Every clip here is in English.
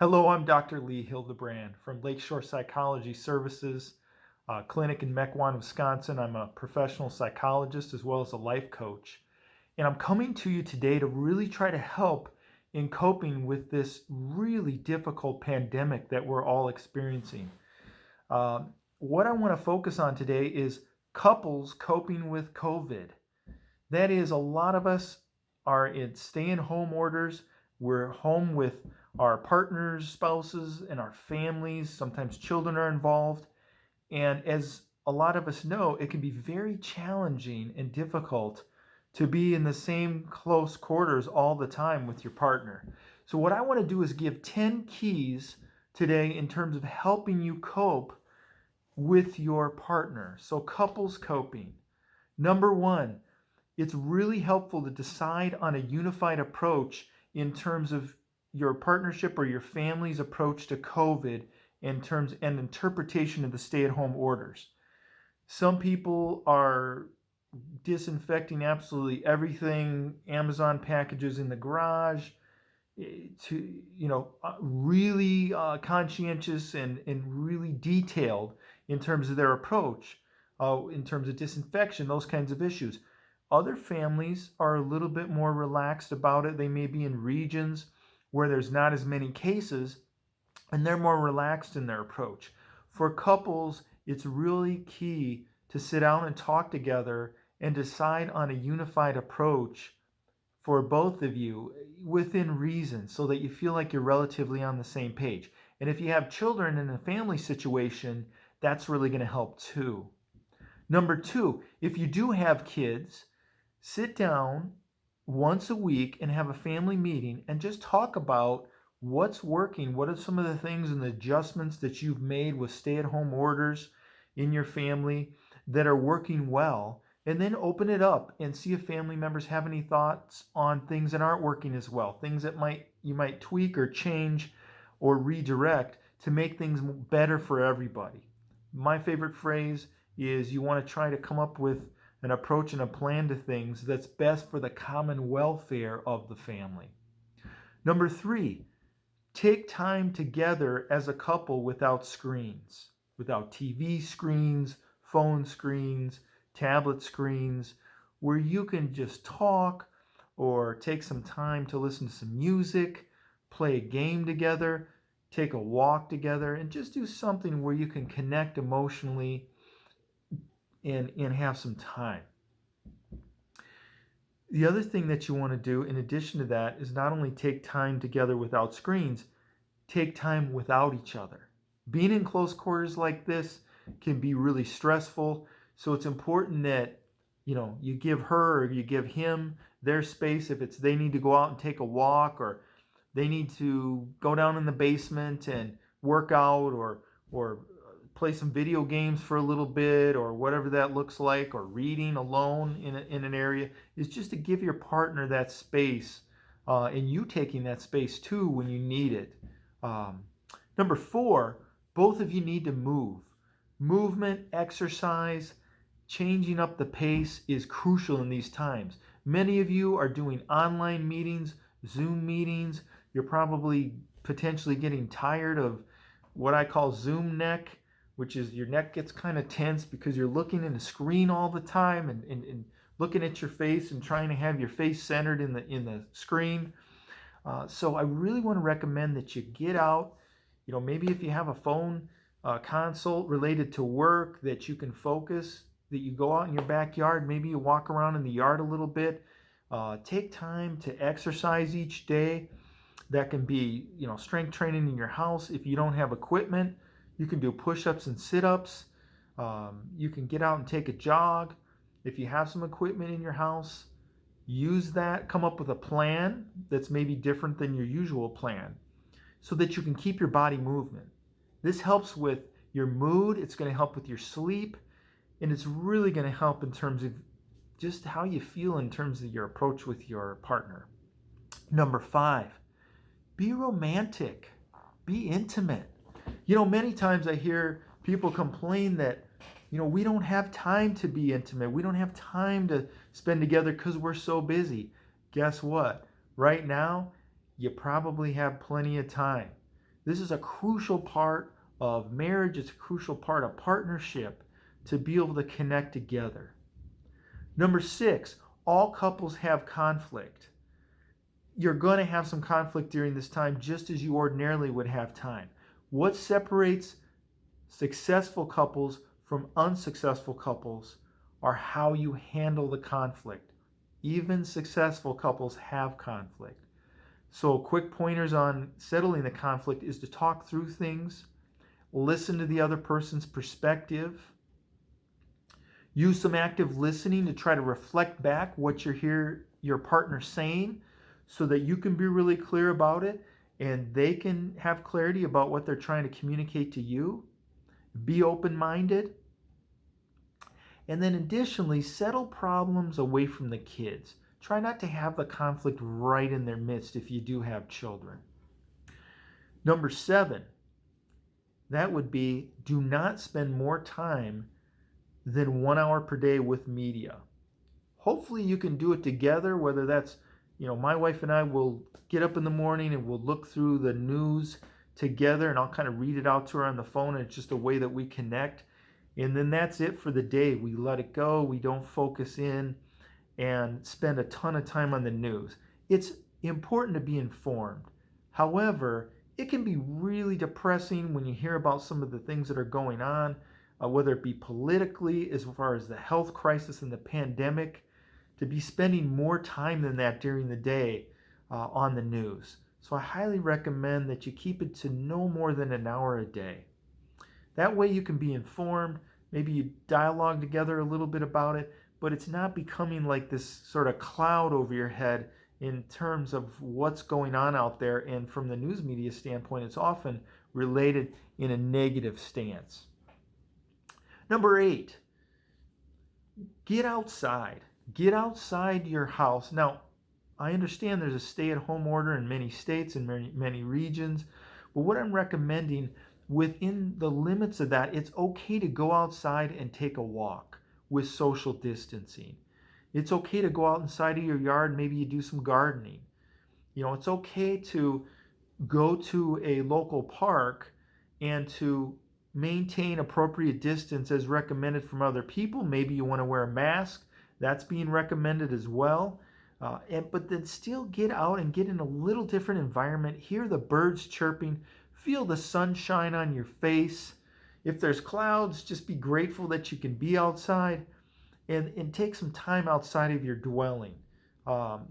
Hello, I'm Dr. Lee Hildebrand from Lakeshore Psychology Services, clinic in Mequon, Wisconsin. I'm a professional psychologist as well as a life coach. And I'm coming to you today to really try to help in coping with this really difficult pandemic that we're all experiencing. What I want to focus on today is couples coping with COVID. That is, a lot of us are in stay-at-home orders. We're home with our partners, spouses, and our families. Sometimes children are involved. And as a lot of us know, it can be very challenging and difficult to be in the same close quarters all the time with your partner. So what I want to do is give 10 keys today in terms of helping you cope with your partner. So couples coping. Number one, it's really helpful to decide on a unified approach in terms of your partnership or your family's approach to COVID in terms and interpretation of the stay-at-home orders. Some people are disinfecting absolutely everything, Amazon packages in the garage, to really conscientious and really detailed in terms of their approach, in terms of disinfection, those kinds of issues. Other families are a little bit more relaxed about it. They may be in regions where there's not as many cases, and they're more relaxed in their approach. For couples, it's really key to sit down and talk together and decide on a unified approach for both of you within reason so that you feel like you're relatively on the same page. And if you have children in a family situation, that's really going to help too. Number two, if you do have kids, sit down once a week and have a family meeting and just talk about what's working. What are some of the things and the adjustments that you've made with stay-at-home orders in your family that are working well? And then open it up and see if family members have any thoughts on things that aren't working as well, things that you might tweak or change or redirect to make things better for everybody. My favorite phrase is you want to try to come up with an approach and a plan to things that's best for the common welfare of the family. Number three, take time together as a couple without screens, without TV screens, phone screens, tablet screens, where you can just talk or take some time to listen to some music, play a game together, take a walk together, and just do something where you can connect emotionally and have some time. The other thing that you want to do in addition to that is not only take time together without screens, take time without each other. Being in close quarters like this can be really stressful, so it's important that you give her or you give him their space if they need to go out and take a walk, or they need to go down in the basement and work out, or play some video games for a little bit, or whatever that looks like, or reading alone in an area, is just to give your partner that space, and you taking that space too when you need it. Number four, both of you need to move. Movement, exercise, changing up the pace is crucial in these times. Many of you are doing online meetings, Zoom meetings. You're probably potentially getting tired of what I call Zoom neck, which is your neck gets kind of tense because you're looking in the screen all the time and looking at your face and trying to have your face centered in the screen. So I really want to recommend that you get out. Maybe if you have a phone consult related to work that you can focus, that you go out in your backyard, maybe you walk around in the yard a little bit. Take time to exercise each day. That can be, strength training in your house. If you don't have equipment, you can do push-ups and sit-ups. You can get out and take a jog. If you have some equipment in your house, use that. Come up with a plan that's maybe different than your usual plan so that you can keep your body movement. This helps with your mood. It's going to help with your sleep. And it's really going to help in terms of just how you feel in terms of your approach with your partner. Number five, be romantic. Be intimate. Many times I hear people complain that, we don't have time to be intimate. We don't have time to spend together because we're so busy. Guess what? Right now, you probably have plenty of time. This is a crucial part of marriage. It's a crucial part of partnership to be able to connect together. Number 6, all couples have conflict. You're going to have some conflict during this time just as you ordinarily would have time. What separates successful couples from unsuccessful couples are how you handle the conflict. Even successful couples have conflict. So quick pointers on settling the conflict is to talk through things, listen to the other person's perspective, use some active listening to try to reflect back what you hear your partner saying so that you can be really clear about it and they can have clarity about what they're trying to communicate to you. Be open-minded. And then additionally, settle problems away from the kids. Try not to have the conflict right in their midst if you do have children. Number 7, that would be do not spend more time than 1 hour per day with media. Hopefully you can do it together, whether that's, my wife and I will get up in the morning and we'll look through the news together and I'll kind of read it out to her on the phone, and it's just a way that we connect. And then that's it for the day. We let it go. We don't focus in and spend a ton of time on the news. It's important to be informed. However, it can be really depressing when you hear about some of the things that are going on, whether it be politically, as far as the health crisis and the pandemic, to be spending more time than that during the day on the news. So I highly recommend that you keep it to no more than an hour a day. That way you can be informed, maybe you dialogue together a little bit about it, but it's not becoming like this sort of cloud over your head in terms of what's going on out there. And from the news media standpoint, it's often related in a negative stance. Number 8, get outside. Get outside your house. Now, I understand there's a stay-at-home order in many states and many regions, but what I'm recommending, within the limits of that, it's okay to go outside and take a walk with social distancing. It's okay to go out inside of your yard, maybe you do some gardening. It's okay to go to a local park and to maintain appropriate distance as recommended from other people. Maybe you want to wear a mask. That's being recommended as well. But then still get out and get in a little different environment. Hear the birds chirping. Feel the sunshine on your face. If there's clouds, just be grateful that you can be outside and take some time outside of your dwelling.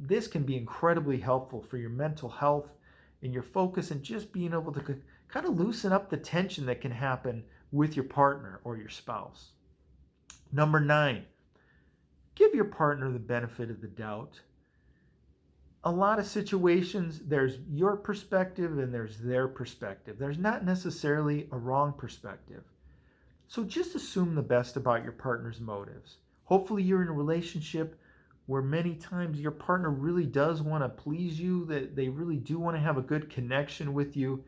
This can be incredibly helpful for your mental health and your focus, and just being able to kind of loosen up the tension that can happen with your partner or your spouse. Number 9, give your partner the benefit of the doubt. A lot of situations, there's your perspective and there's their perspective. There's not necessarily a wrong perspective. So just assume the best about your partner's motives. Hopefully you're in a relationship where many times your partner really does want to please you, that they really do want to have a good connection with you.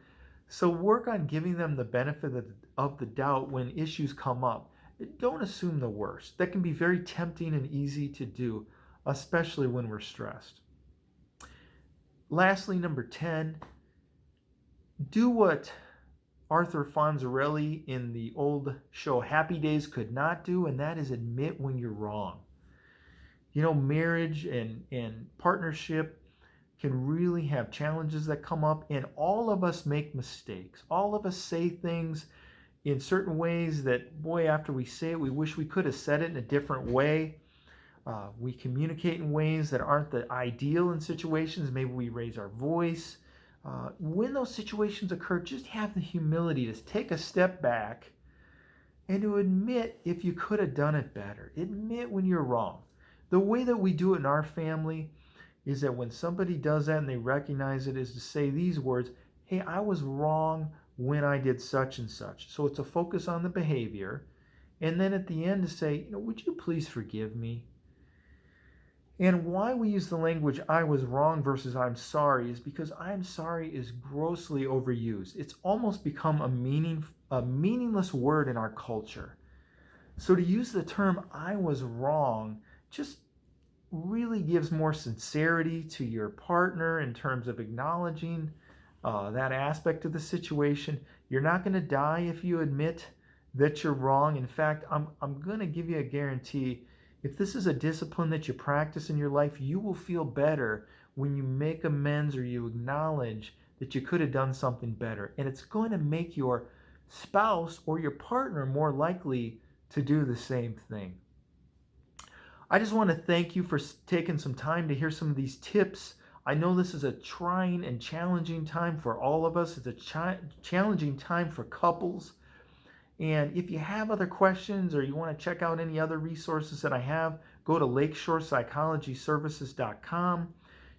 So work on giving them the benefit of the doubt when issues come up. Don't assume the worst. That can be very tempting and easy to do, especially when we're stressed. Lastly, number 10, do what Arthur Fonzarelli in the old show Happy Days could not do, and that is admit when you're wrong. Marriage and partnership can really have challenges that come up, and all of us make mistakes. All of us say things in certain ways that, boy, after we say it, we wish we could have said it in a different way. We communicate in ways that aren't the ideal in situations. Maybe we raise our voice. When those situations occur, just have the humility to take a step back and to admit if you could have done it better. Admit when you're wrong. The way that we do it in our family is that when somebody does that and they recognize it, is to say these words, hey, I was wrong when I did such and such. So it's a focus on the behavior. And then at the end to say, would you please forgive me? And why we use the language I was wrong versus I'm sorry is because I'm sorry is grossly overused. It's almost become a meaningless word in our culture. So to use the term I was wrong just really gives more sincerity to your partner in terms of acknowledging that aspect of the situation. You're not going to die if you admit that you're wrong. In fact, I'm going to give you a guarantee. If this is a discipline that you practice in your life, you will feel better when you make amends or you acknowledge that you could have done something better. And it's going to make your spouse or your partner more likely to do the same thing. I just want to thank you for taking some time to hear some of these tips. I know this is a trying and challenging time for all of us. It's a challenging time for couples. And if you have other questions or you want to check out any other resources that I have, go to lakeshorepsychologyservices.com.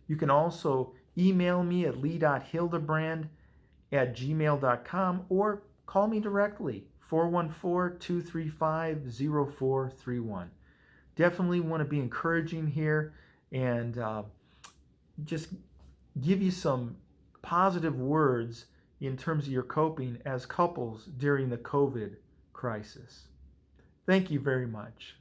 You can also email me at lee.hildebrand@gmail.com or call me directly, 414-235-0431. Definitely want to be encouraging here and just give you some positive words in terms of your coping as couples during the COVID crisis. Thank you very much.